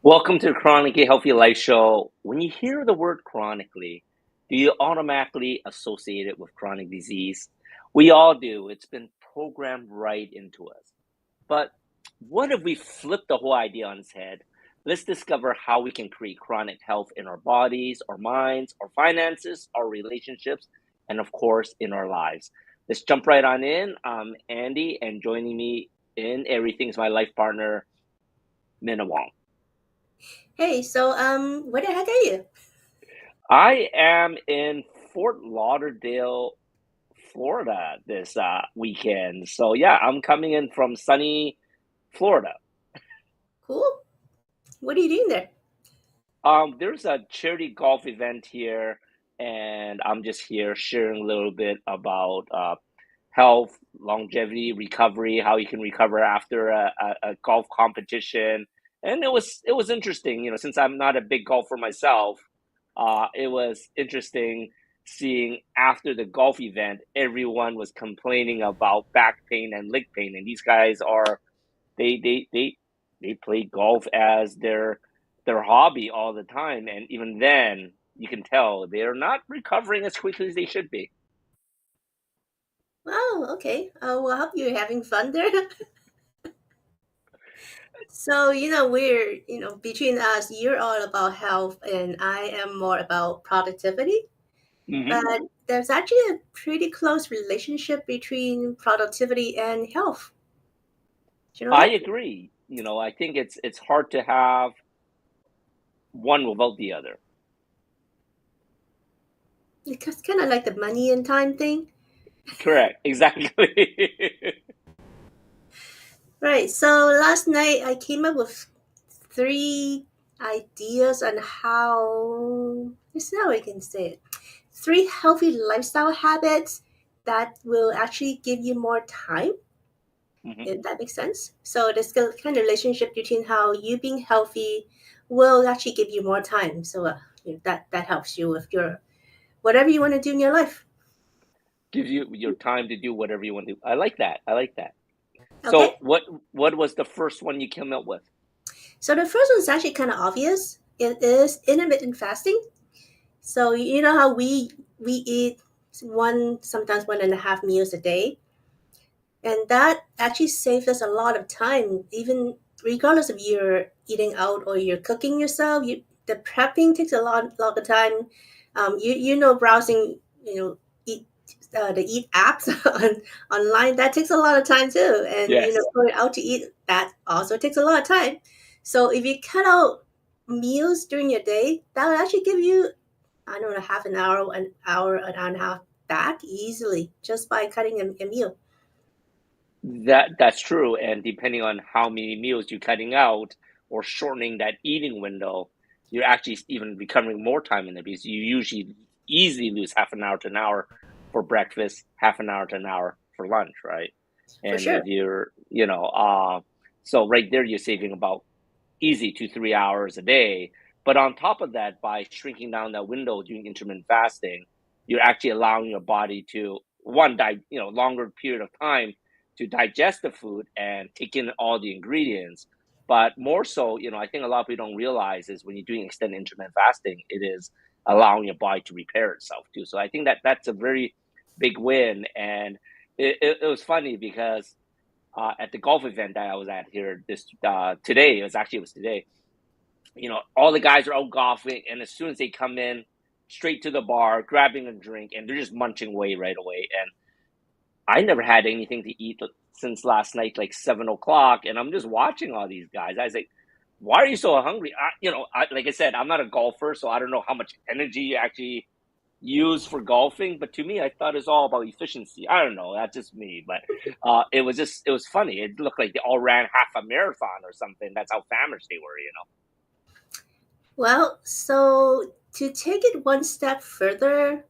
Welcome to the Chronically Healthy Life show. When you hear the word chronically, do you automatically associate it with chronic disease? We all do. It's been programmed right into us. But what if we flip the whole idea on its head? Let's discover how we can create chronic health in our bodies, our minds, our finances, our relationships, and of course, in our lives. Let's jump right on in. I'm Andy, and joining me in everything is my life partner, Minna Wong. Hey, where the heck are you? I am in Fort Lauderdale, Florida this weekend. So yeah, I'm coming in from sunny Florida. Cool. What are you doing there? There's a charity golf event here, and I'm just here sharing a little bit about health, longevity, recovery, how you can recover after a golf competition. And it was interesting, since I'm not a big golfer myself, it was interesting seeing after the golf event, everyone was complaining about back pain and leg pain, and these guys are they play golf as their hobby all the time, and even then, you can tell they're not recovering as quickly as they should be. Oh, okay. Well, I hope you're having fun there. Between us, you're all about health, and I am more about productivity. Hmm. But there's actually a pretty close relationship between productivity and health. Do you know I that? agree. I think it's hard to have one without the other. It's kind of like the money and time thing. Correct. Exactly. Right. So last night I came up with three ideas on how, this is how I can say it, three healthy lifestyle habits that will actually give you more time, Hmm. if that makes sense. So there's a kind of relationship between how you being healthy will actually give you more time. That helps you with your whatever you want to do in your life. Gives you your time to do whatever you want to do. I like that. I like that. So Okay. what was the first one you came up with? So the first one is actually kind of obvious. It is intermittent fasting. So you know how we eat sometimes 1.5 meals a day, and that actually saves us a lot of time. Even regardless if you're eating out or you're cooking yourself, the prepping takes a lot of time. Browsing, eat the eat apps online, that takes a lot of time too, and Yes. going out to eat, that also takes a lot of time. So if you cut out meals during your day, that will actually give you, I don't know, half an hour, an hour and a half back easily just by cutting a meal. That's true. And depending on how many meals you're cutting out or shortening that eating window, you're actually even recovering more time in it because you usually easily lose half an hour to an hour for breakfast, half an hour to an hour for lunch, right? For And sure. if you're, so right there you're saving about easy 2 3 hours a day. But on top of that, by shrinking down that window during intermittent fasting, you're actually allowing your body to longer period of time to digest the food and take in all the ingredients. But more so, I think a lot of people don't realize is when you're doing extended intermittent fasting, it is allowing your body to repair itself too. So I think that's a very big win. And it was funny because at the golf event that I was at here this today. It was today. All the guys are out golfing, and as soon as they come in, straight to the bar, grabbing a drink, and they're just munching away right away. And I never had anything to eat since last night, like 7 o'clock, and I'm just watching all these guys. I was like, "Why are you so hungry?" Like I said, I'm not a golfer, so I don't know how much energy you actually use for golfing, but to me, I thought it's all about efficiency. I don't know, that's just me, but it was funny. It looked like they all ran half a marathon or something. That's how famished they were. Well, so to take it one step further,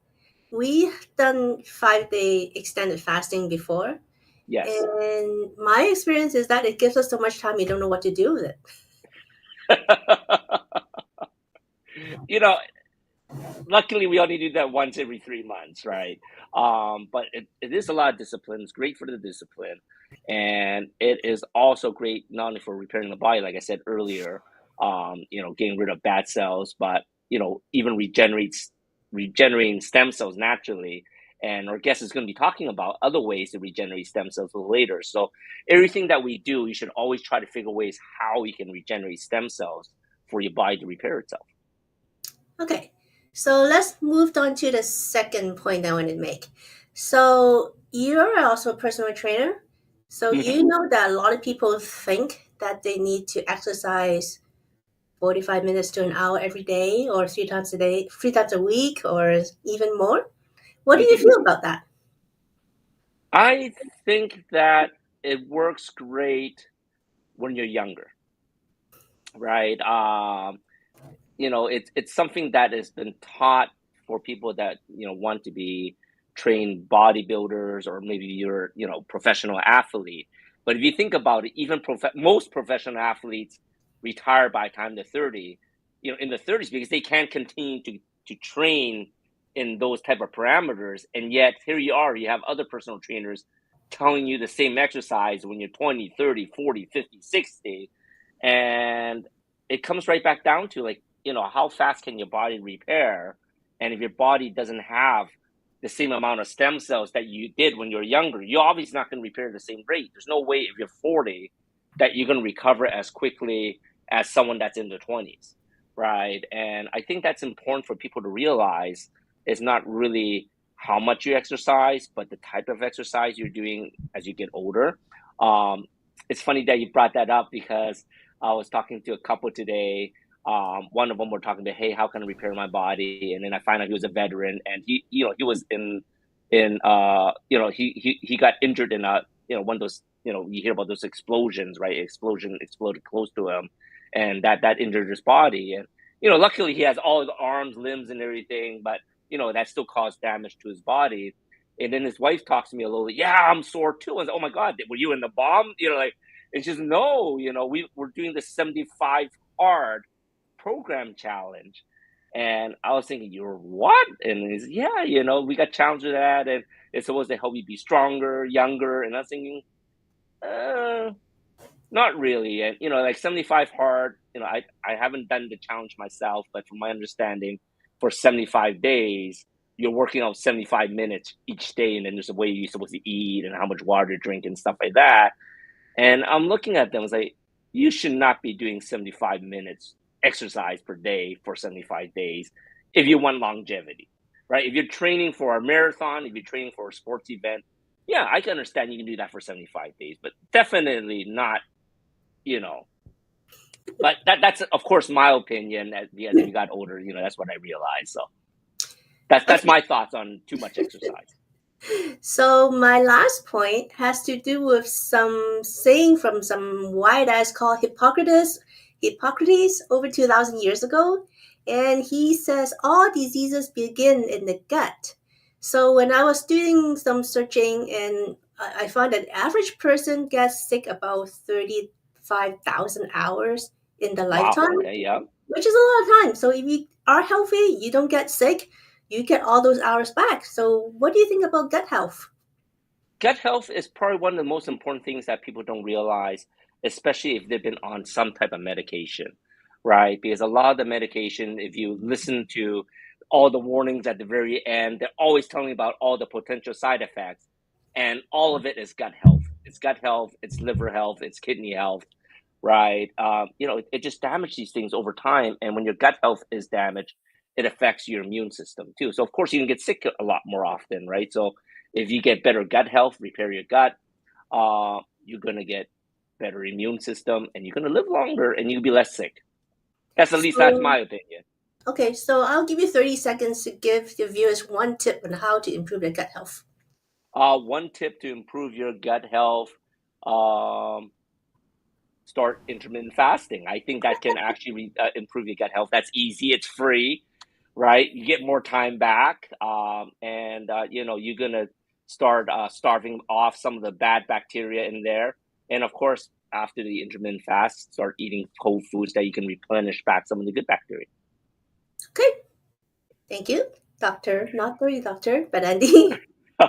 we've done 5-day extended fasting before. Yes. And my experience is that it gives us so much time you don't know what to do with it. you know, Luckily we only do that once every 3 months, right? But it is a lot of discipline. It's great for the discipline, and it is also great not only for repairing the body, like I said earlier, getting rid of bad cells, but even regenerating stem cells naturally. And our guest is going to be talking about other ways to regenerate stem cells later. So everything that we do, you should always try to figure ways how we can regenerate stem cells for your body to repair itself. Okay, so let's move on to the second point I want to make. So you're also a personal trainer. So you know that a lot of people think that they need to exercise 45 minutes to an hour every day or 3 times a day, 3 times a week, or even more. What do you feel about that? I think that it works great when you're younger, right? It's something that has been taught for people that want to be trained bodybuilders, or maybe you're professional athlete. But if you think about it, even most professional athletes retire by the time they're 30, in the 30s, because they can't continue to train in those type of parameters. And yet here you are, you have other personal trainers telling you the same exercise when you're 20, 30, 40, 50, 60. And it comes right back down to, like, how fast can your body repair? And if your body doesn't have the same amount of stem cells that you did when you're younger, you're obviously not going to repair the same rate. There's no way if you're 40 that you're going to recover as quickly as someone that's in their 20s, right? And I think that's important for people to realize. It's not really how much you exercise, but the type of exercise you're doing as you get older. It's funny that you brought that up, because I was talking to a couple today. One of them were talking about, hey, how can I repair my body? And then I find out he was a veteran, and he was he got injured in one of those, you hear about those explosions, right? Exploded close to him, and that injured his body. And luckily he has all his arms, limbs, and everything, but that still caused damage to his body. And then his wife talks to me a little bit. Yeah, I'm sore too. I was like, oh my God, were you in the bomb? Like, it's just, no, we're doing the 75 hard program challenge. And I was thinking, you're what? And he's, yeah, we got challenged with that, and it's supposed to help you be stronger, younger. And I was thinking, not really. And like 75 hard, I haven't done the challenge myself, but from my understanding, for 75 days, you're working out 75 minutes each day, and then there's a way you're supposed to eat and how much water to drink and stuff like that. And I'm looking at them, I was like, you should not be doing 75 minutes exercise per day for 75 days if you want longevity, right? If you're training for a marathon, if you're training for a sports event, yeah, I can understand you can do that for 75 days, but definitely not, but that's of course my opinion. As we got older, that's what I realized. So that's my thoughts on too much exercise. So my last point has to do with some saying from some white ass called Hippocrates over 2,000 years ago. And he says all diseases begin in the gut. So when I was doing some searching, and I found that the average person gets sick about 35,000 hours in the Wow. lifetime, Okay. Yeah. which is a lot of time. So if you are healthy, you don't get sick, you get all those hours back. So what do you think about gut health? Gut health is probably one of the most important things that people don't realize, especially if they've been on some type of medication, right? Because a lot of the medication, if you listen to all the warnings at the very end, they're always telling you about all the potential side effects. And all of it is gut health. It's gut health, it's liver health, it's kidney health, right? It just damages these things over time. And when your gut health is damaged, it affects your immune system too. So of course you can get sick a lot more often, right? So if you get better gut health, repair your gut, you're gonna get better immune system, and you're gonna live longer, and you'll be less sick. That's So, my opinion. okay, so I'll give you 30 seconds to give the viewers one tip on how to improve their gut health. One tip to improve your gut health: um, start intermittent fasting. I think that can actually improve your gut health. That's easy. It's free, right? You get more time back, and you're gonna start starving off some of the bad bacteria in there. And of course, after the intermittent fast, start eating cold foods that you can replenish back some of the good bacteria. Okay, thank you, Doctor. Not the doctor, but Andy. So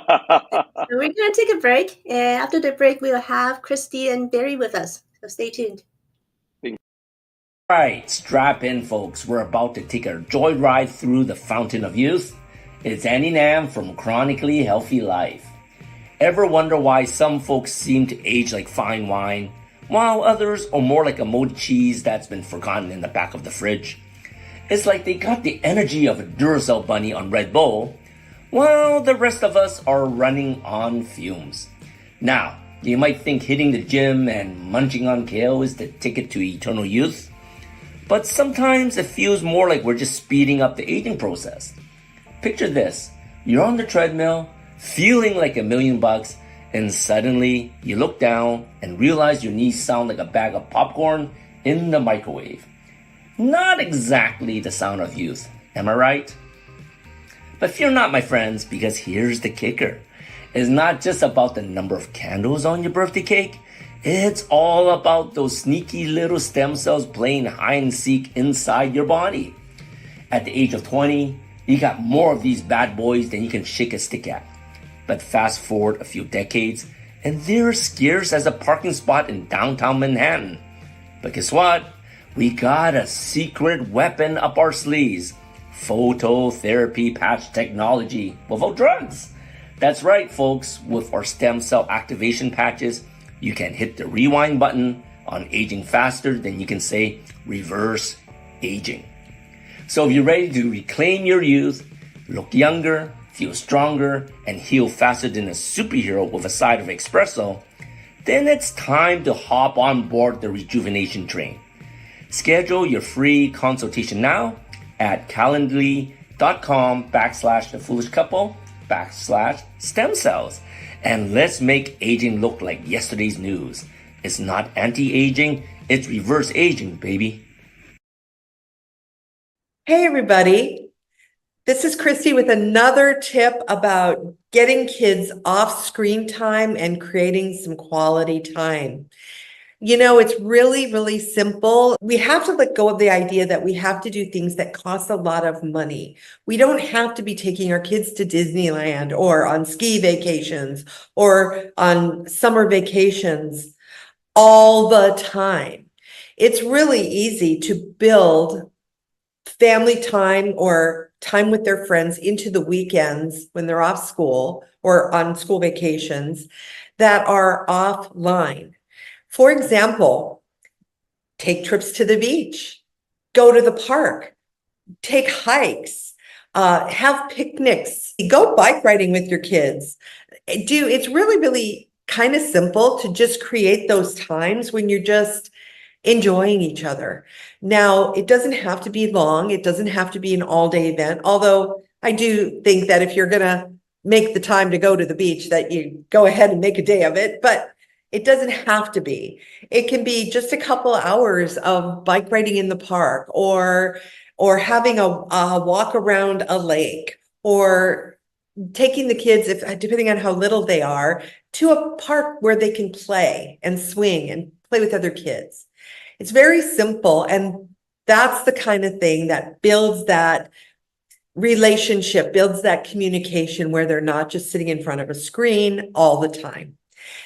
we're going to take a break. And after the break, we'll have Christy and Barry with us. So stay tuned. Right, strap in, folks. We're about to take a joyride through the fountain of youth. It's Annie Nam from Chronically Healthy Life. Ever wonder why some folks seem to age like fine wine, while others are more like a molded cheese that's been forgotten in the back of the fridge? It's like they got the energy of a Duracell bunny on Red Bull, while the rest of us are running on fumes. Now, you might think hitting the gym and munching on kale is the ticket to eternal youth, but sometimes it feels more like we're just speeding up the aging process. Picture this. You're on the treadmill, feeling like $1,000,000, and suddenly you look down and realize your knees sound like a bag of popcorn in the microwave. Not exactly the sound of youth, am I right? But fear not, my friends, because here's the kicker. It's not just about the number of candles on your birthday cake. It's all about those sneaky little stem cells playing hide and seek inside your body. At the age of 20, you got more of these bad boys than you can shake a stick at. But fast forward a few decades, and they're scarce as a parking spot in downtown Manhattan. But guess what? We got a secret weapon up our sleeves. Phototherapy patch technology without drugs. That's right, folks. With our stem cell activation patches, you can hit the rewind button on aging faster than you can say reverse aging. So if you're ready to reclaim your youth, look younger, feel stronger, and heal faster than a superhero with a side of espresso, then it's time to hop on board the rejuvenation train. Schedule your free consultation now at calendly.com/thefoolishcouple/stem cells. And let's make aging look like yesterday's news. It's not anti-aging, it's reverse aging, baby. Hey, everybody. This is Christy with another tip about getting kids off screen time and creating some quality time. You know, it's really, really simple. We have to let go of the idea that we have to do things that cost a lot of money. We don't have to be taking our kids to Disneyland or on ski vacations or on summer vacations all the time. It's really easy to build family time or time with their friends into the weekends when they're off school or on school vacations that are offline. For example, take trips to the beach, go to the park, take hikes, have picnics, go bike riding with your kids. It's really, really kind of simple to just create those times when you're just enjoying each other. Now, it doesn't have to be long. It doesn't have to be an all-day event. Although I do think that if you're going to make the time to go to the beach, that you go ahead and make a day of it. But it doesn't have to be. It can be just a couple hours of bike riding in the park or having a walk around a lake or taking the kids, if depending on how little they are, to a park where they can play and swing and play with other kids. It's very simple, and that's the kind of thing that builds that relationship, builds that communication where they're not just sitting in front of a screen all the time.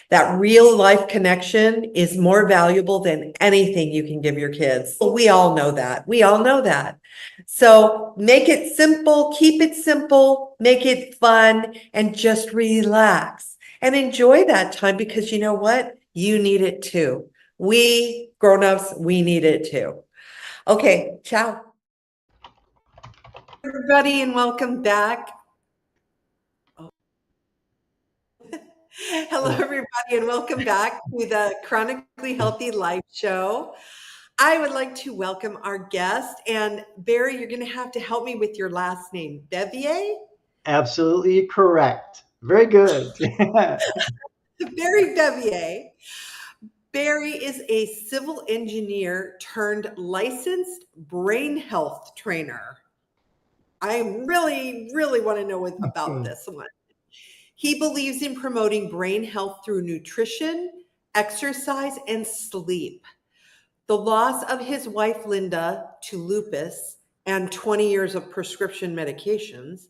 That real life connection is more valuable than anything you can give your kids. We all know that. We all know that. So make it simple, keep it simple, make it fun, and just relax and enjoy that time because you know what? You need it too. We grown-ups, we need it too. Okay, ciao. Everybody, and welcome back. Hello, everybody, and welcome back to the Chronically Healthy Life show. I would like to welcome our guest, and Barry, you're going to have to help me with your last name, Bevier? Absolutely correct. Very good. Barry Bevier. Barry is a civil engineer turned licensed brain health trainer. I really, really want to know about this one. He believes in promoting brain health through nutrition, exercise, and sleep. The loss of his wife, Linda, to lupus and 20 years of prescription medications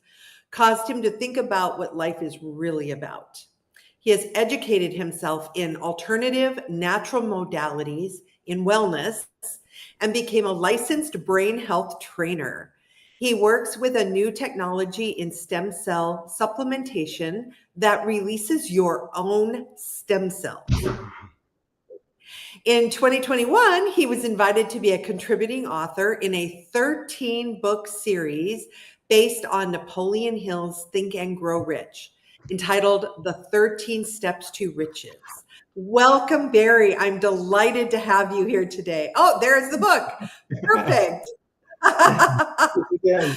caused him to think about what life is really about. He has educated himself in alternative natural modalities in wellness and became a licensed brain health trainer. He works with a new technology in stem cell supplementation that releases your own stem cells. In 2021, he was invited to be a contributing author in a 13-book series based on Napoleon Hill's Think and Grow Rich, entitled The 13 Steps to Riches. Welcome, Barry. I'm delighted to have you here today. Oh, there's the book. Perfect. Again.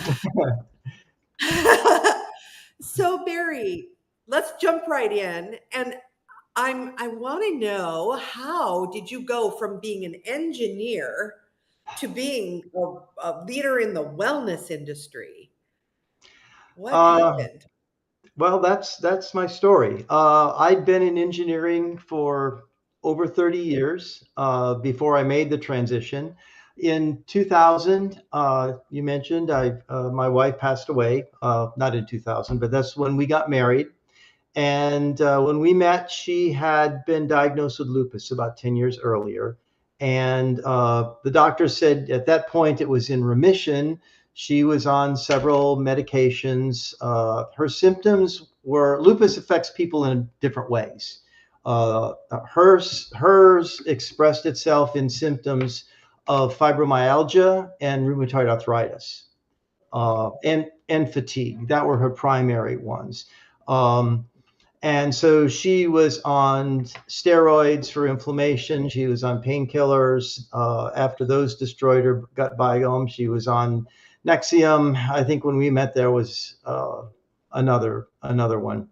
So, Barry, let's jump right in. And I want to know, how did you go from being an engineer to being a leader in the wellness industry? What happened? Well, that's my story. I'd been in engineering for over 30 years before I made the transition. In 2000, you mentioned my wife passed away. Not in 2000, but that's when we got married. And when we met, she had been diagnosed with lupus about 10 years earlier. And the doctor said at that point it was in remission. She was on several medications. Her symptoms were, lupus affects people in different ways. Hers expressed itself in symptoms of fibromyalgia and rheumatoid arthritis, and fatigue. That were her primary ones. And so she was on steroids for inflammation. She was on painkillers. After those destroyed her gut biome, she was on Nexium. I think when we met, there was another one.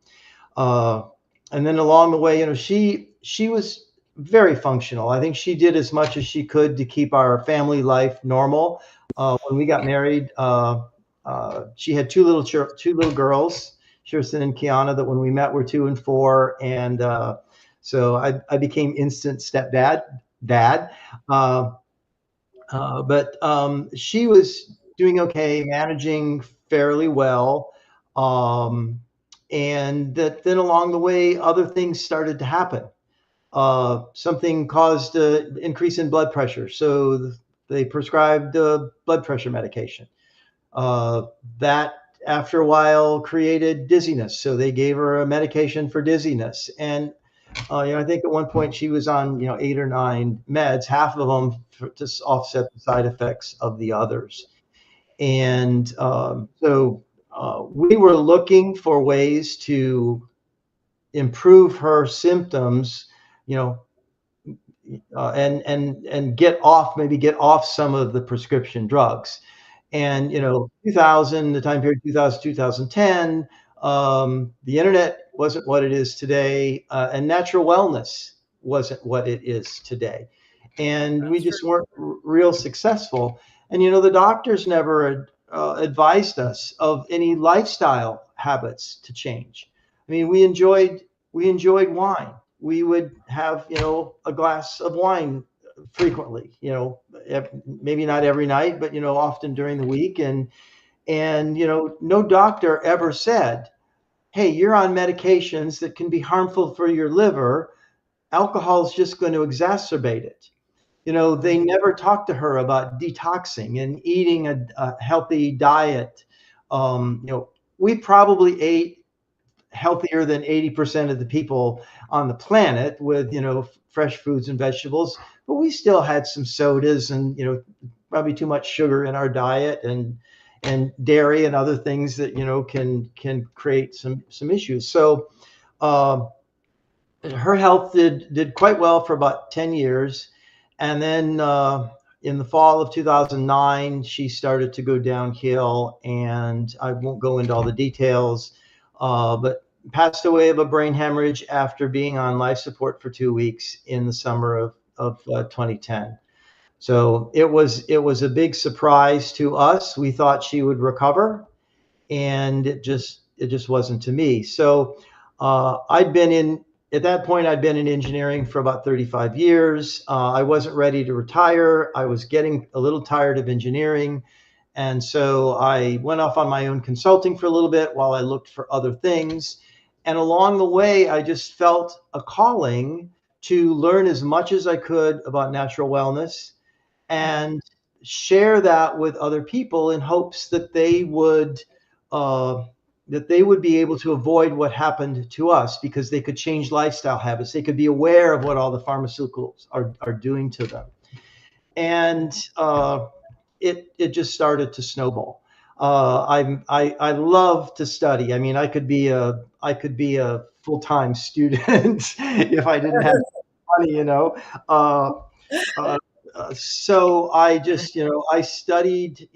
And then along the way, she was very functional. I think she did as much as she could to keep our family life normal. When we got married, she had two little girls, Kirsten and Kiana, that when we met were 2 and 4. And so I became instant stepdad, dad. But she was doing okay, managing fairly well. And then along the way, other things started to happen. Something caused an increase in blood pressure. So they prescribed blood pressure medication. That after a while created dizziness. So they gave her a medication for dizziness. And I think at one point she was on 8 or 9 meds, half of them to offset the side effects of the others. And so we were looking for ways to improve her symptoms, and get off some of the prescription drugs. And 2000, the time period 2000, 2010, the internet wasn't what it is today, and natural wellness wasn't what it is today, and we just weren't real successful. And the doctors never advised us of any lifestyle habits to change. I mean, we enjoyed wine. We would have a glass of wine frequently, maybe not every night, but often during the week. And no doctor ever said, hey, you're on medications that can be harmful for your liver. Alcohol is just going to exacerbate it. They never talked to her about detoxing and eating a healthy diet. We probably ate healthier than 80% of the people on the planet with fresh foods and vegetables, but we still had some sodas and probably too much sugar in our diet, and dairy and other things that can create some issues. So her health did quite well for about 10 years, and then in the fall of 2009 she started to go downhill, and I won't go into all the details, but passed away of a brain hemorrhage after being on life support for 2 weeks in the summer of 2010. So it was a big surprise to us. We thought she would recover, and it just wasn't to me. So at that point, I'd been in engineering for about 35 years. I wasn't ready to retire. I was getting a little tired of engineering. And so I went off on my own consulting for a little bit while I looked for other things. And along the way, I just felt a calling to learn as much as I could about natural wellness and share that with other people in hopes that they would be able to avoid what happened to us, because they could change lifestyle habits. They could be aware of what all the pharmaceuticals are doing to them. And it just started to snowball. I love to study. I mean, I could be a full-time student if I didn't have money, you know. Uh, uh, so I just, I studied,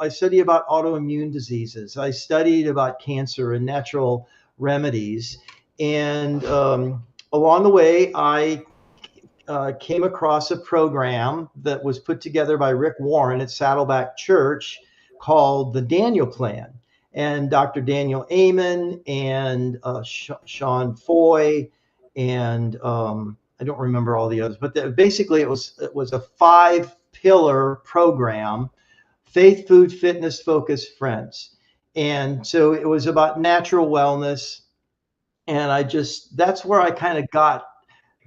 I studied about autoimmune diseases. I studied about cancer and natural remedies. And along the way, I came across a program that was put together by Rick Warren at Saddleback Church called the Daniel Plan. And Dr. Daniel Amen and Sean Foy and I don't remember all the others, but basically it was a 5-pillar program: faith, food, fitness, focus, friends. And so it was about natural wellness. And that's where I kind of got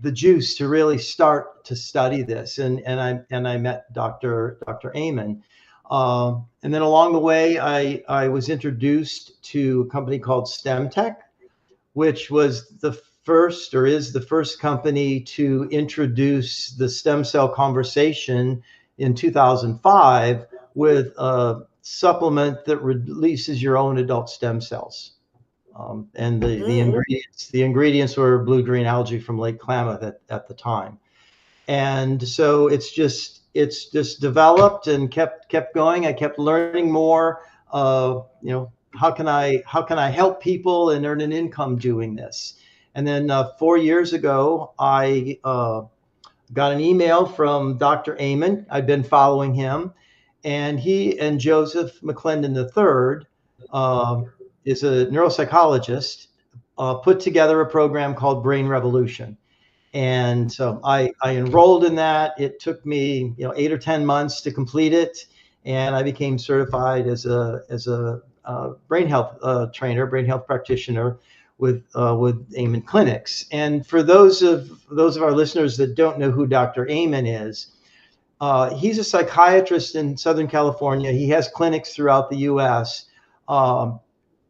the juice to really start to study this. And I met Dr. Amen. And then along the way, I was introduced to a company called StemTech, which was the first, or is the first, company to introduce the stem cell conversation in 2005 with a supplement that releases your own adult stem cells. And the ingredients were blue-green algae from Lake Klamath at the time. And so it's just developed and kept going. I kept learning more. How can I help people and earn an income doing this? And then 4 years ago, I got an email from Dr. Amen. I've been following him, and he and Joseph McClendon III is a neuropsychologist, put together a program called Brain Revolution. And so I enrolled in that. It took me 8 or 10 months to complete it, and I became certified as a brain health trainer, brain health practitioner with Amen Clinics. And for those of our listeners that don't know who Dr. Amen is, he's a psychiatrist in Southern California. He has clinics throughout the U.S.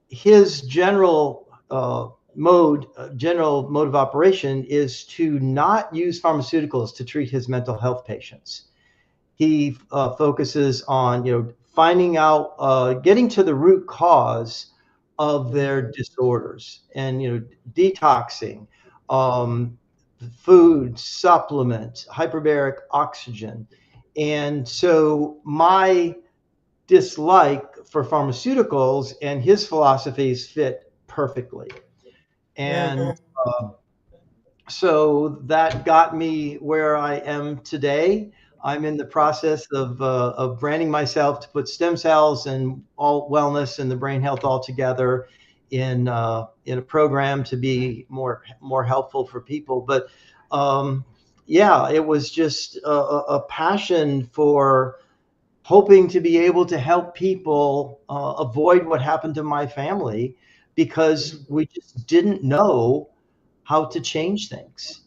His general mode of operation is to not use pharmaceuticals to treat his mental health patients. He focuses on finding out, getting to the root cause of their disorders, and detoxing, food, supplement, hyperbaric oxygen. And so my dislike for pharmaceuticals and his philosophies fit perfectly. And so that got me where I am today. I'm in the process of branding myself to put stem cells and all wellness and the brain health all together in a program to be more helpful for people. But yeah, it was just a passion for hoping to be able to help people avoid what happened to my family, because we just didn't know how to change things.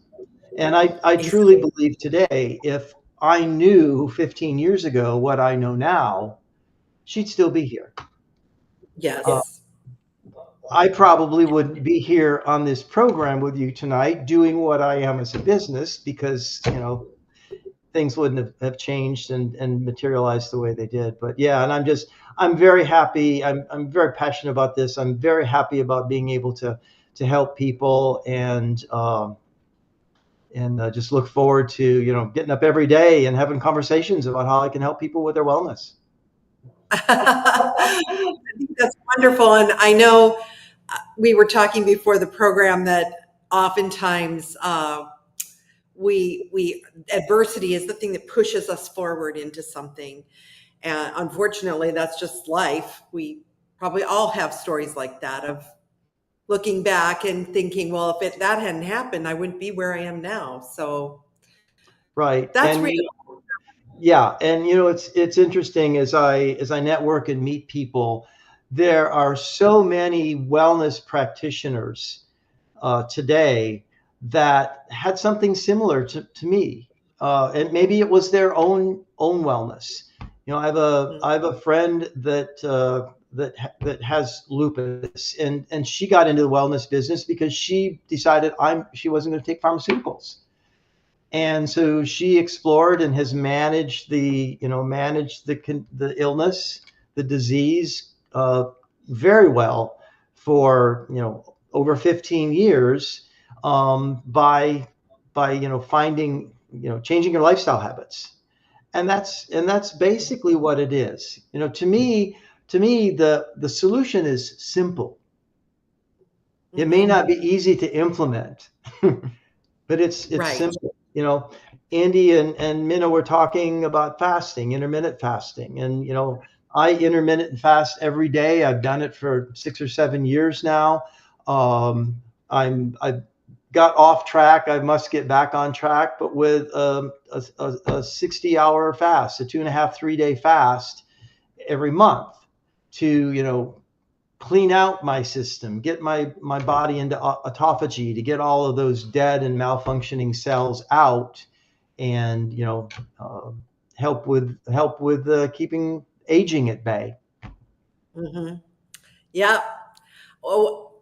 And I truly believe today, if I knew 15 years ago what I know now, she'd still be here. Yes. I probably wouldn't be here on this program with you tonight doing what I am as a business, because things wouldn't have changed and materialized the way they did. But yeah, and I'm very happy. I'm very passionate about this. I'm very happy about being able to help people, and just look forward to getting up every day and having conversations about how I can help people with their wellness. I think that's wonderful. And I know we were talking before the program that oftentimes we adversity is the thing that pushes us forward into something. And unfortunately, that's just life. We probably all have stories like that, of looking back and thinking, well, if that hadn't happened, I wouldn't be where I am now. So right. That's and real. Yeah, and it's interesting, as I network and meet people, there are so many wellness practitioners today that had something similar to me, and maybe it was their own own wellness. You know, I have a friend that has lupus, and she got into the wellness business because she decided she wasn't going to take pharmaceuticals. And so she explored and has managed the illness, the disease, very well for, over 15 years, by finding, changing your lifestyle habits. And that's basically what it is. To me, the solution is simple. It may not be easy to implement, but it's Right. simple. Andy and Minna were talking about fasting, intermittent fasting, and I intermittent fast every day. I've done it for 6 or 7 years now. I've got off track. I must get back on track, but with a 60-hour fast, a 2.5, 3-day fast every month to clean out my system, get my body into autophagy, to get all of those dead and malfunctioning cells out, and help with keeping aging at bay. Yeah. Oh,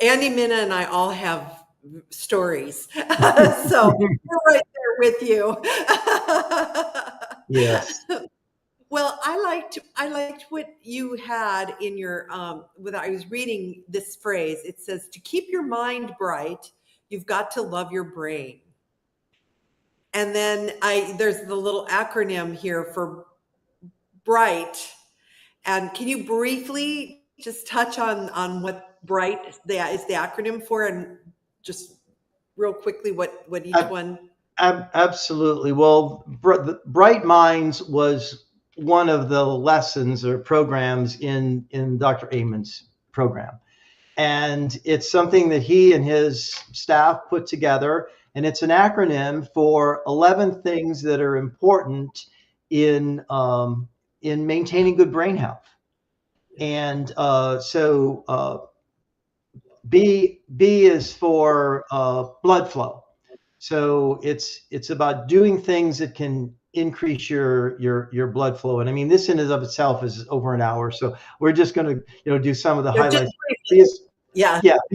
Andy, Minna, and I all have stories, so we're right there with you. Yes. Well, I liked what you had in your when I was reading this phrase. It says, to keep your mind bright, you've got to love your brain. And then there's the little acronym here for bright. And can you briefly just touch on what bright is the acronym for, and just real quickly what each one? Absolutely. Well, Bright Minds was one of the lessons or programs in Dr. Amen's program. And it's something that he and his staff put together. And it's an acronym for 11 things that are important in maintaining good brain health. And B is for blood flow. So it's about doing things that can increase your blood flow. And I mean, this in and of itself is over an hour. So we're just going to do some of the highlights. B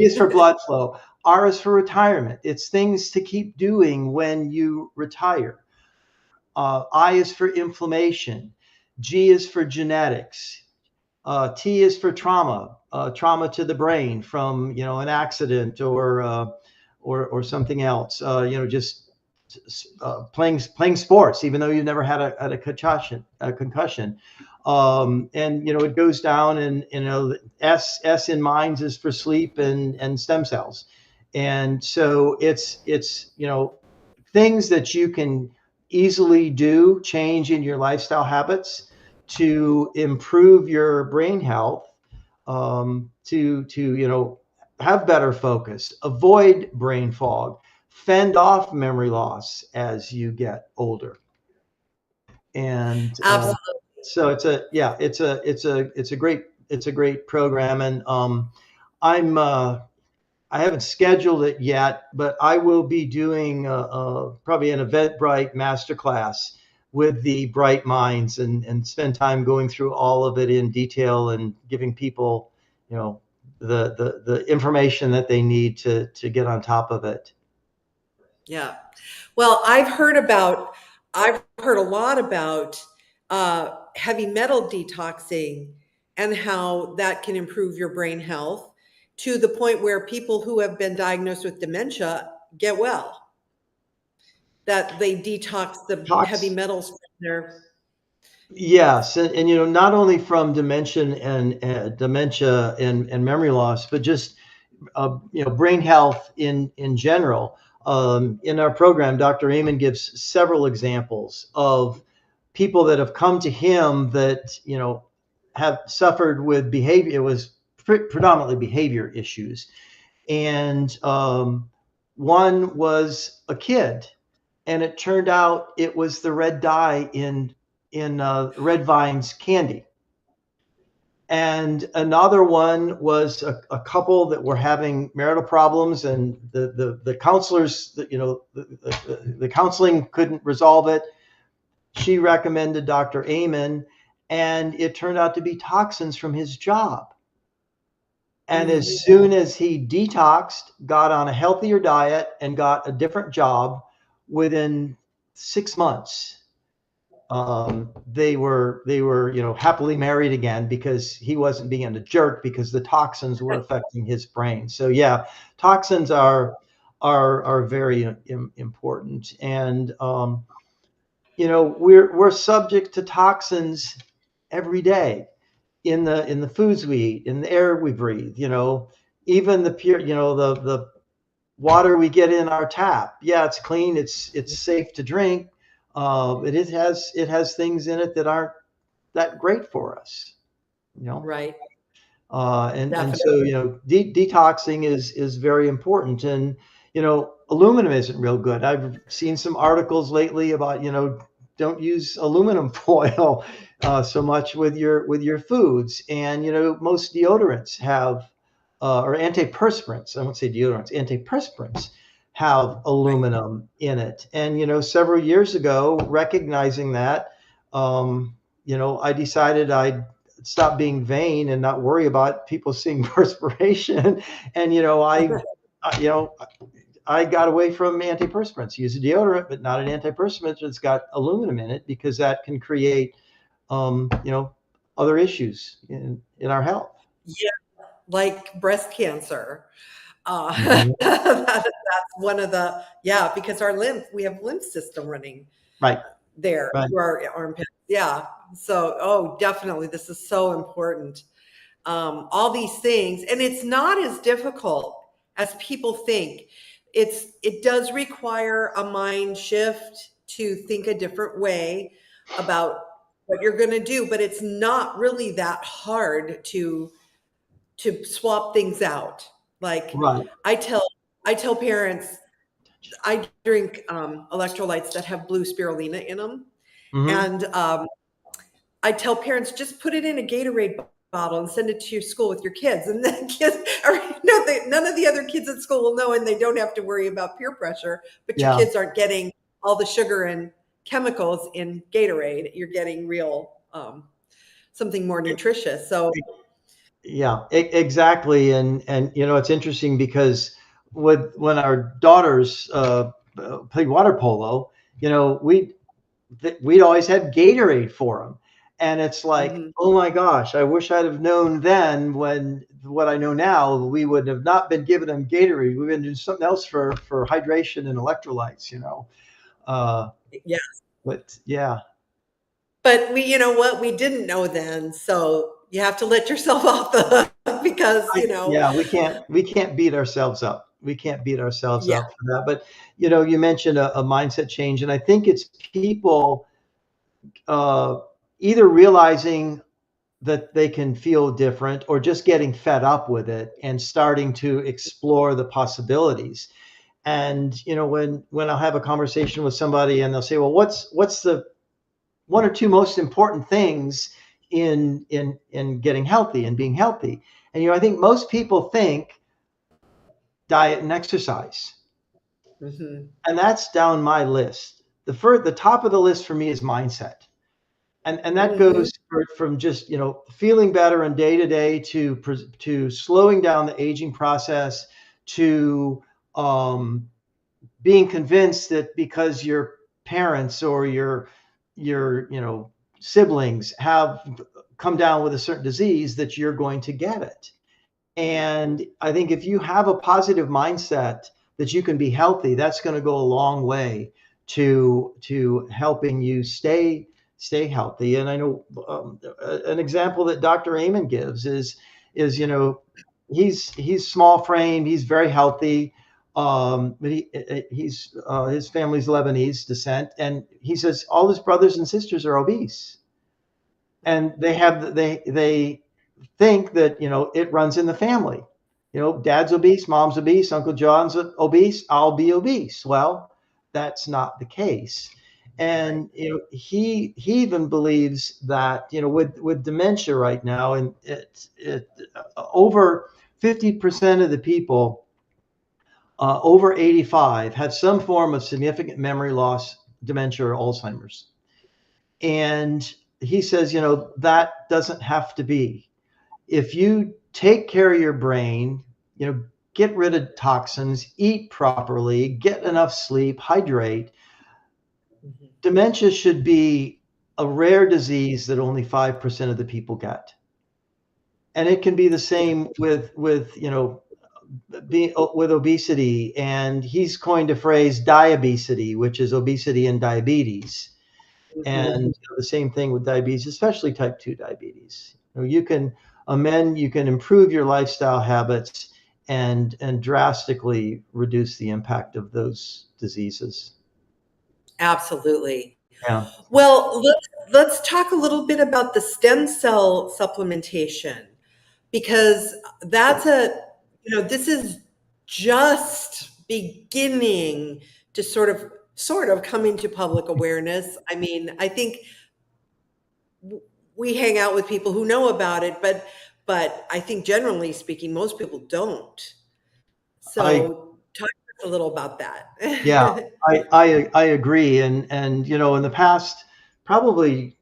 is for blood flow. R is for retirement. It's things to keep doing when you retire. I is for inflammation. G is for genetics. T is for trauma. Trauma to the brain from an accident or something else. Just playing sports, even though you never had a concussion. And it goes down, and S in minds is for sleep and stem cells. And so it's things that you can easily change in your lifestyle habits to improve your brain health, to have better focus, avoid brain fog, fend off memory loss as you get older. And so it's a great program. And I haven't scheduled it yet, but I will be doing probably an Eventbrite masterclass with the Bright Minds, and spend time going through all of it in detail and giving people the information that they need to get on top of it. Yeah. Well, I've heard a lot about heavy metal detoxing and how that can improve your brain health, to the point where people who have been diagnosed with dementia get well. That they detox the heavy metals from their. Yes, and not only from dementia and memory loss, but just brain health in general. In our program, Dr. Amen gives several examples of people that have come to him that have suffered with behavior. It was predominantly behavior issues, and one was a kid, and it turned out it was the red dye in Red Vine's candy. And another one was a couple that were having marital problems, and the counselors, the counseling couldn't resolve it. she recommended Dr. Amen, and it turned out to be toxins from his job. And as soon as he detoxed, got on a healthier diet, and got a different job, within 6 months, they were happily married again, because he wasn't being a jerk, because the toxins were affecting his brain. So yeah, toxins are very important, and we're subject to toxins every day, in the foods we eat, in the air we breathe, even the pure, the water we get in our tap. Yeah, it's clean, it's safe to drink, but it has things in it that aren't that great for us, Right. and so detoxing is very important. And aluminum isn't real good. I've seen some articles lately about don't use aluminum foil so much with your foods. And most deodorants have or antiperspirants, I won't say deodorants, antiperspirants have aluminum in it. And several years ago, recognizing that, I decided I'd stop being vain and not worry about people seeing perspiration. And I got away from antiperspirants. Use a deodorant, but not an antiperspirant that's got aluminum in it, because that can create other issues in our health. Yeah, like breast cancer. Mhm. That's one of the, because we have lymph system running Right. there through our armpits. Yeah. So, definitely, this is so important. All these things, and it's not as difficult as people think. It does require a mind shift to think a different way about what you're going to do, but it's not really that hard to swap things out. Like Right. I tell parents, I drink electrolytes that have blue spirulina in them, Mhm. and I tell parents, just put it in a Gatorade bottle and send it to your school with your kids, and then kids none of the other kids at school will know, and they don't have to worry about peer pressure. But your kids aren't getting all the sugar and chemicals in Gatorade. You're getting real something more nutritious. So yeah, exactly. And it's interesting, because when our daughters played water polo, we'd always had Gatorade for them. And it's like, oh my gosh, I wish I'd have known then, when what I know now, we would have not been giving them Gatorade. We've been doing something else for hydration and electrolytes, yes. But yeah. But we didn't know then. So you have to let yourself off the hook, because, Yeah, we can't beat ourselves up. We can't beat ourselves Yeah. up for that. But you mentioned a mindset change, and I think it's people either realizing that they can feel different, or just getting fed up with it and starting to explore the possibilities. And when I'll have a conversation with somebody, and they'll say, well, what's the one or two most important things in getting healthy and being healthy? And I think most people think diet and exercise. And that's down my list. The top of the list for me is mindset. And that goes from just feeling better in day to day, to slowing down the aging process, to being convinced that because your parents or your siblings have come down with a certain disease, that you're going to get it. And I think if you have a positive mindset that you can be healthy, that's going to go a long way to helping you stay healthy. And I know an example that Dr. Amen gives is he's small frame, he's very healthy, but he's his family's Lebanese descent, and he says all his brothers and sisters are obese, and they think that it runs in the family. Dad's obese, mom's obese, Uncle John's obese, I'll be obese. Well, that's not the case. And he even believes that with dementia right now, and it over 50% of the people over 85 have some form of significant memory loss, dementia, or Alzheimer's. And he says, that doesn't have to be. If you take care of your brain, get rid of toxins, eat properly, get enough sleep, hydrate, dementia should be a rare disease that only 5% of the people get. And it can be the same with obesity. And he's coined a phrase diabesity, which is obesity and diabetes. And the same thing with diabetes, especially type 2 diabetes. You can improve your lifestyle habits and drastically reduce the impact of those diseases. Absolutely. Yeah. Well, let's talk a little bit about the stem cell supplementation, because that's this is just beginning to sort of come into public awareness. I mean, I think we hang out with people who know about it, but I think generally speaking, most people don't. So talk to us a little about that. Yeah, I agree. And in the past, probably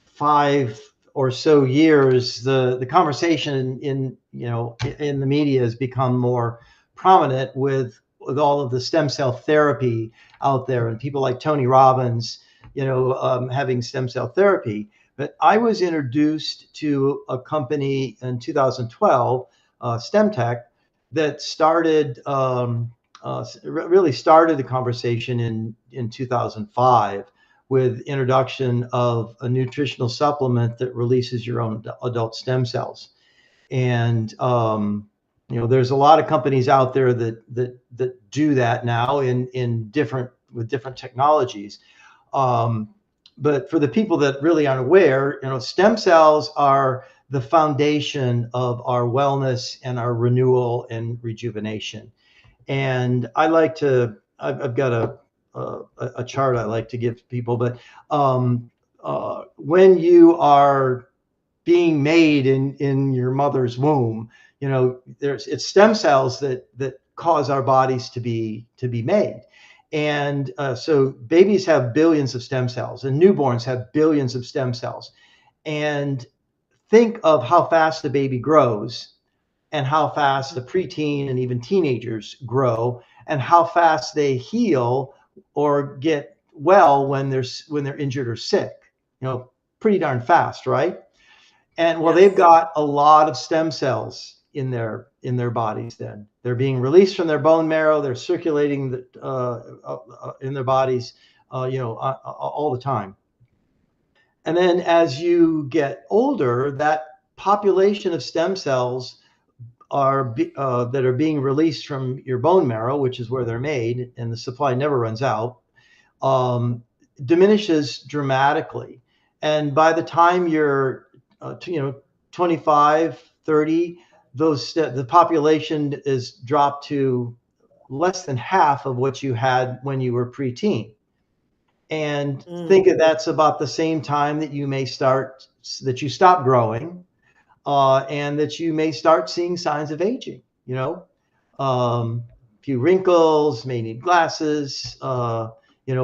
5 or so years, the conversation in the media has become more prominent with all of the stem cell therapy out there, and people like Tony Robbins, having stem cell therapy. But I was introduced to a company in 2012, StemTech, that really started the conversation in 2005 with introduction of a nutritional supplement that releases your own adult stem cells. And there's a lot of companies out there that do that now with different technologies. But for the people that really aren't aware, stem cells are the foundation of our wellness and our renewal and rejuvenation. And I've got a chart I like to give people, but when you are being made in your mother's womb, it's stem cells that cause our bodies to be made. And so babies have billions of stem cells, and newborns have billions of stem cells. And think of how fast the baby grows, and how fast the preteen and even teenagers grow, and how fast they heal or get well when they're injured or sick. Pretty darn fast, right? And well, they've got a lot of stem cells in their bodies. Then they're being released from their bone marrow. They're circulating in their bodies, all the time. And then as you get older, that population of stem cells that are being released from your bone marrow, which is where they're made, and the supply never runs out, diminishes dramatically. And by the time you're 25, 30, the population is dropped to less than half of what you had when you were preteen. And think that that's about the same time that you stop growing, and that you may start seeing signs of aging. A few wrinkles, may need glasses, and in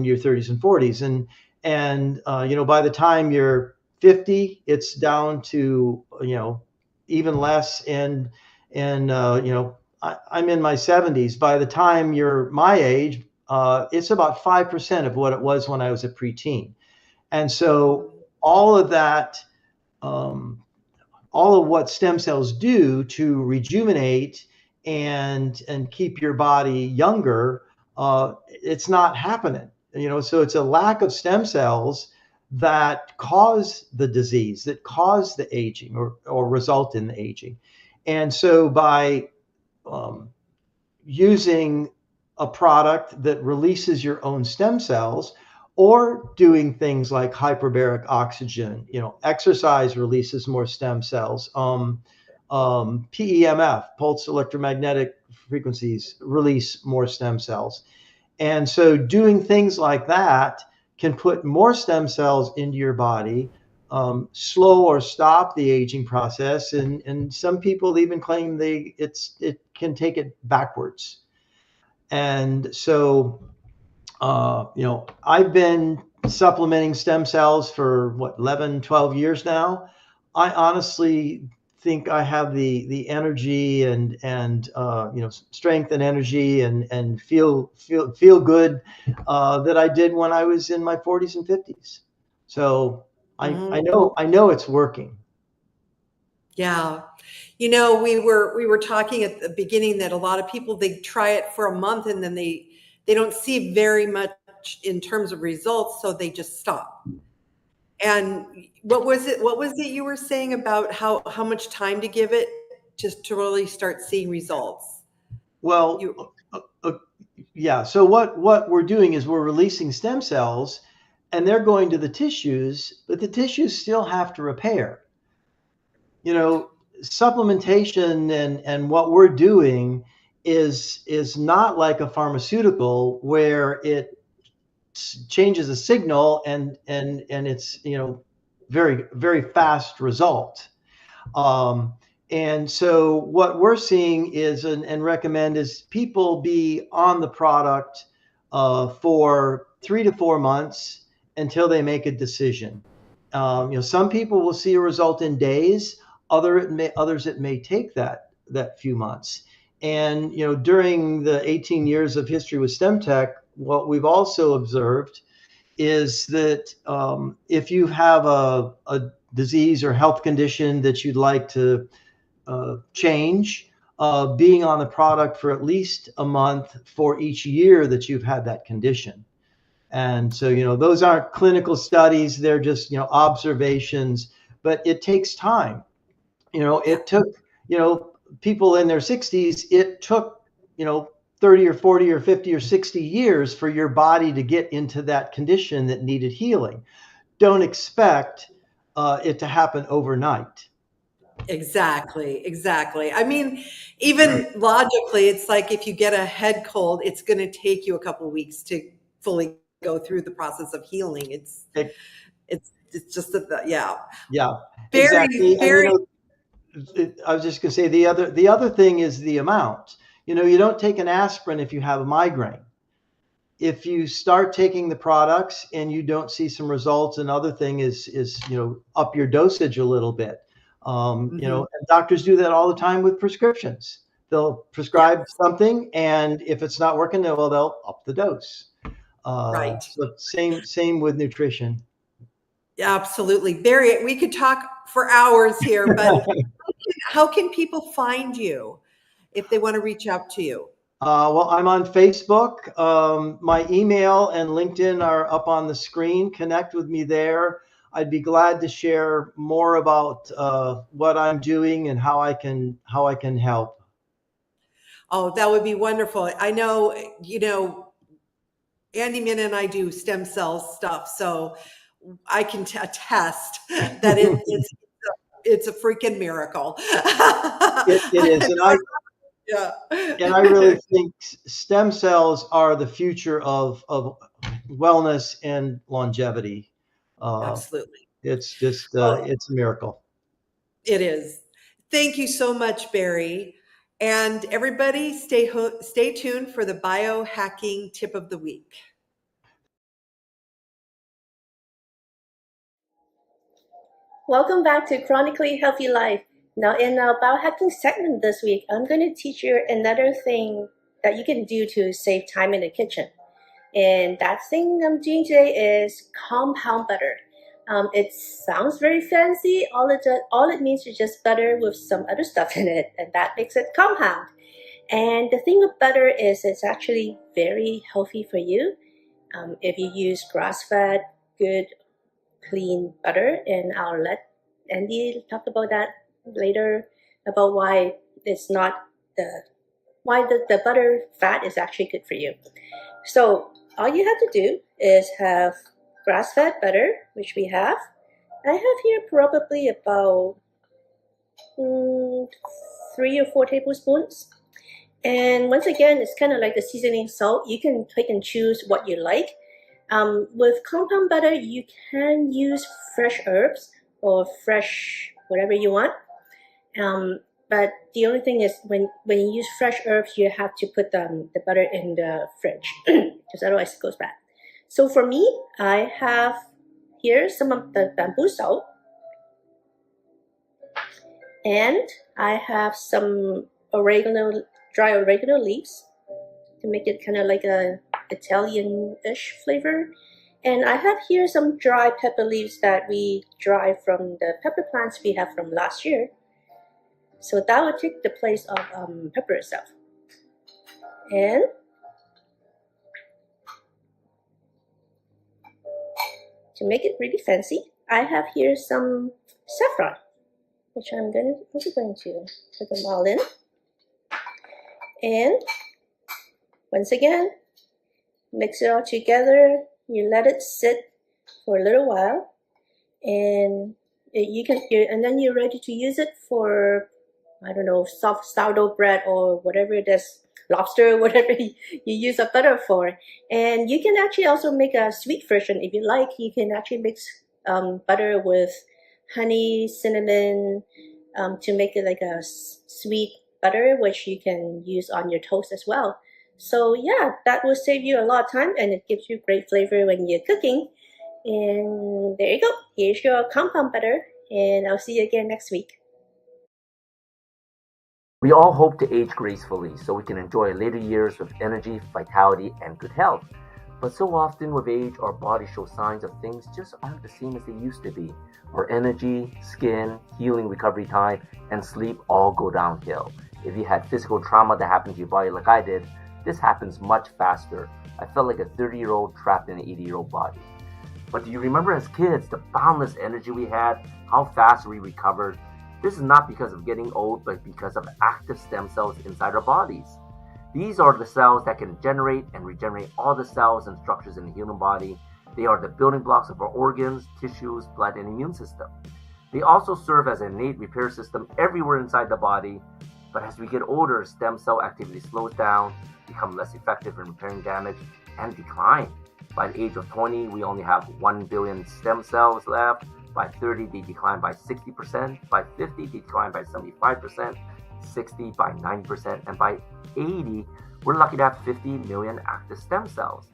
your 30s and 40s, and by the time you're 50, it's down to even less, and I'm in my 70s. By the time you're my age, it's about 5% of what it was when I was a preteen. And so all of that, all of what stem cells do to rejuvenate and keep your body younger, it's not happening. So it's a lack of stem cells that cause the disease, that cause the aging, or result in the aging. And so by using a product that releases your own stem cells, or doing things like hyperbaric oxygen, exercise releases more stem cells. PEMF, pulse electromagnetic frequencies, release more stem cells. And so doing things like that can put more stem cells into your body, slow or stop the aging process. And some people even claim it can take it backwards. And so, I've been supplementing stem cells for 11, 12 years now. I honestly think I have the energy and strength and energy and feel good that I did when I was in my 40s and 50s. So I know it's working. Yeah. We were talking at the beginning that a lot of people, they try it for a month and then they don't see very much in terms of results, so they just stop. And what was it you were saying about how much time to give it just to really start seeing results? Well, yeah. So what we're doing is we're releasing stem cells, and they're going to the tissues, but the tissues still have to repair. Supplementation and what we're doing is not like a pharmaceutical where it changes a signal and it's very very fast result. And so what we're seeing is and recommend is people be on the product for 3 to 4 months until they make a decision. Some people will see a result in days. Others it may take that few months. And during the 18 years of history with STEMtech, what we've also observed is that if you have a disease or health condition that you'd like to change, being on the product for at least a month for each year that you've had that condition. And so, those aren't clinical studies, they're just, observations, but it takes time. It took, people in their 60s, it took, 30 or 40 or 50 or 60 years for your body to get into that condition that needed healing. Don't expect it to happen overnight. Exactly. I mean, even logically, it's like if you get a head cold, it's going to take you a couple of weeks to fully go through the process of healing. It's just that, yeah. Yeah, Very, exactly. very. And I was just going to say the other thing is the amount. You don't take an aspirin if you have a migraine. If you start taking the products and you don't see some results, another thing is up your dosage a little bit. And doctors do that all the time with prescriptions. They'll prescribe something, and if it's not working, they'll up the dose. Right. So same with nutrition. Yeah, absolutely. Barry, we could talk for hours here, but how can people find you if they want to reach out to you? Well, I'm on Facebook. My email and LinkedIn are up on the screen. Connect with me there. I'd be glad to share more about what I'm doing and how I can help. Oh, that would be wonderful. I know, Andy Min and I do stem cell stuff, so I can attest that it's a freaking miracle. It is, Yeah. and I really think stem cells are the future of wellness and longevity. Absolutely. It's just it's a miracle. It is. Thank you so much, Barry. And everybody, stay tuned for the biohacking tip of the week. Welcome back to Chronically Healthy Life. Now, in our biohacking segment this week, I'm going to teach you another thing that you can do to save time in the kitchen. And that thing I'm doing today is compound butter. It sounds very fancy. All it means is just butter with some other stuff in it, and that makes it compound. And the thing with butter is it's actually very healthy for you. If you use grass-fed, good, clean butter, and I'll let Andy talk about that later, about why it's not the butter fat is actually good for you. So all you have to do is have grass-fed butter, which we have. I have here probably about 3 or 4 tablespoons. And once again, it's kind of like the seasoning salt. You can pick and choose what you like. With compound butter, you can use fresh herbs or fresh whatever you want. But the only thing is when you use fresh herbs, you have to put the butter in the fridge because otherwise it goes bad. So for me, I have here some of the bamboo salt, and I have some oregano, dry oregano leaves to make it kind of like a Italian-ish flavor. And I have here some dry pepper leaves that we dry from the pepper plants we have from last year. So that would take the place of pepper itself. And to make it really fancy, I have here some saffron, which I'm also going to put them all in. And once again, mix it all together. You let it sit for a little while, and and then you're ready to use it for, I don't know, soft sourdough bread or whatever it is, lobster, whatever you use a butter for. And you can actually also make a sweet version if you like. You can actually mix butter with honey, cinnamon, to make it like a sweet butter, which you can use on your toast as well. So yeah, that will save you a lot of time, and it gives you great flavor when you're cooking. And there you go. Here's your compound butter, and I'll see you again next week. We all hope to age gracefully so we can enjoy later years with energy, vitality, and good health. But so often with age, our bodies show signs of things just aren't the same as they used to be. Our energy, skin, healing recovery time, and sleep all go downhill. If you had physical trauma that happened to your body like I did, this happens much faster. I felt like a 30-year-old trapped in an 80-year-old body. But do you remember as kids the boundless energy we had, how fast we recovered? This is not because of getting old, but because of active stem cells inside our bodies. These are the cells that can generate and regenerate all the cells and structures in the human body. They are the building blocks of our organs, tissues, blood, and immune system. They also serve as an innate repair system everywhere inside the body. But as we get older, stem cell activity slows down, become less effective in repairing damage, and decline. By the age of 20, we only have 1 billion stem cells left. By 30, they decline by 60%. By 50, they decline by 75%. 60 by 90%. And by 80, we're lucky to have 50 million active stem cells.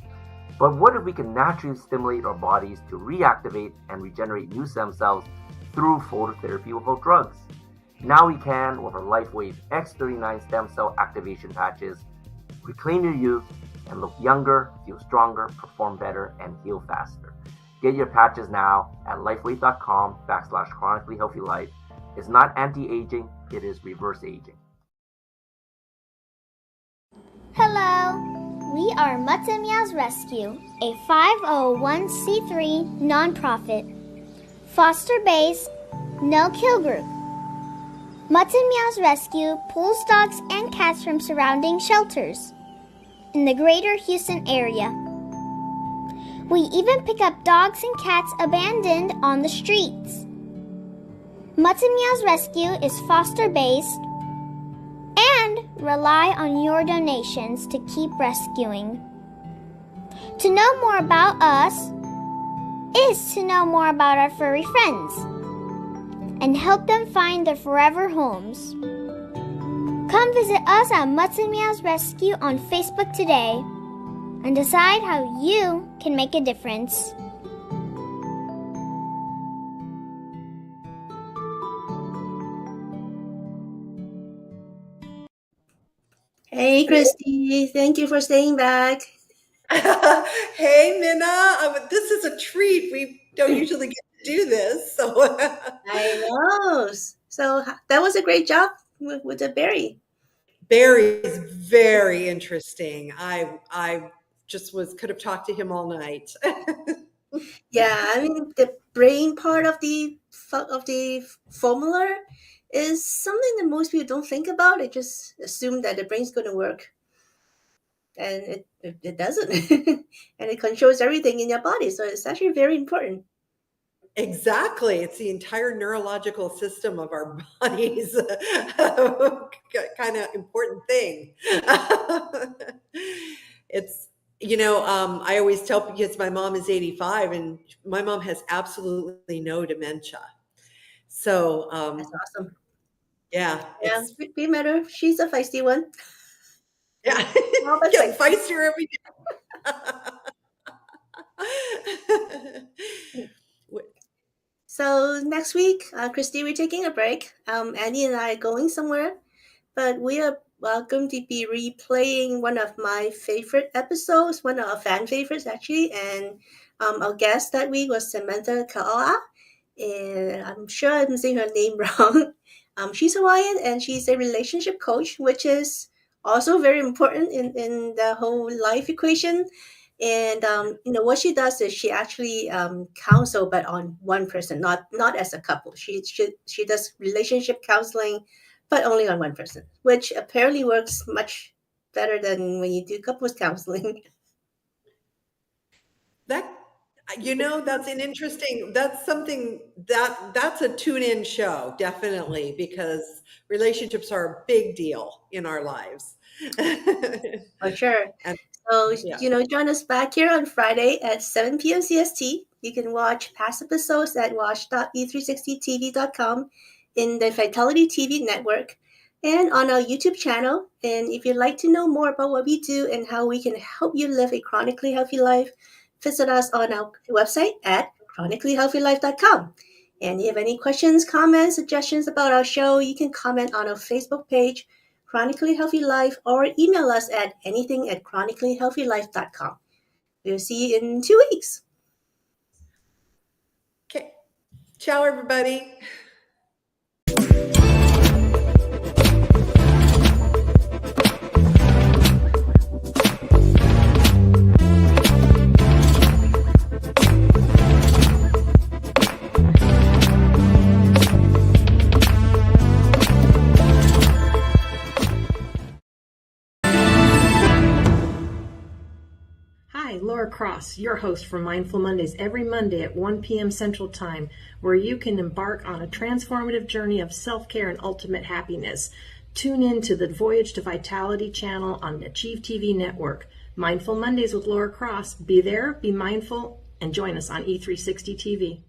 But what if we can naturally stimulate our bodies to reactivate and regenerate new stem cells through phototherapy without drugs? Now we can with our LifeWave X39 stem cell activation patches. Reclaim your youth and look younger, feel stronger, perform better, and heal faster. Get your patches now at lifewave.com/chronically healthy life. It's not anti-aging, it is reverse aging. Hello, we are Mutts and Meows Rescue, a 501c3 nonprofit, foster-based, no-kill group. Mutts and Meows Rescue pulls dogs and cats from surrounding shelters in the greater Houston area. We even pick up dogs and cats abandoned on the streets. Mutts and Meows Rescue is foster-based and rely on your donations to keep rescuing. To know more about us is to know more about our furry friends and help them find their forever homes. Come visit us at Mutts and Meows Rescue on Facebook today and decide how you can make a difference. Hey, Christy. Thank you for staying back. Hey, Minna, this is a treat. We don't usually get to do this. So I know. So that was a great job with the berry. Barry is very interesting. I just could have talked to him all night. Yeah, I mean the brain part of the formula is something that most people don't think about. They just assume that the brain's going to work, and it doesn't, and it controls everything in your body. So it's actually very important. Exactly. It's the entire neurological system of our bodies. Kind of important thing. It's, I always tell because my mom is 85 and my mom has absolutely no dementia. So, That's awesome. yeah, Yeah, we met her. She's a feisty one. yeah, Oh, but getting feistier every day. So next week, Christy, we're taking a break. Annie and I are going somewhere, but we are going to be replaying one of my favorite episodes, one of our fan favorites actually, and our guest that week was Samantha Kaoa, and I'm sure I'm saying her name wrong. She's Hawaiian and she's a relationship coach, which is also very important in the whole life equation. And what she does is she actually counsel, but on one person, not as a couple. She does relationship counseling, but only on one person, which apparently works much better than when you do couples counseling. That, that's an interesting, that's something that's a tune-in show, definitely, because relationships are a big deal in our lives. For sure. And So, yeah. join us back here on Friday at 7 p.m. CST. You can watch past episodes at watch.e360tv.com in the Vitality TV network and on our YouTube channel. And if you'd like to know more about what we do and how we can help you live a chronically healthy life, visit us on our website at chronicallyhealthylife.com. And if you have any questions, comments, suggestions about our show, you can comment on our Facebook page, Chronically Healthy Life, or email us at anything@chronicallyhealthylife.com. We'll see you in 2 weeks. Okay. Ciao, everybody. Hi, Laura Cross, your host for Mindful Mondays every Monday at 1 p.m. Central Time, where you can embark on a transformative journey of self-care and ultimate happiness. Tune in to the Voyage to Vitality channel on the Achieve TV network. Mindful Mondays with Laura Cross. Be there, be mindful, and join us on E360 TV.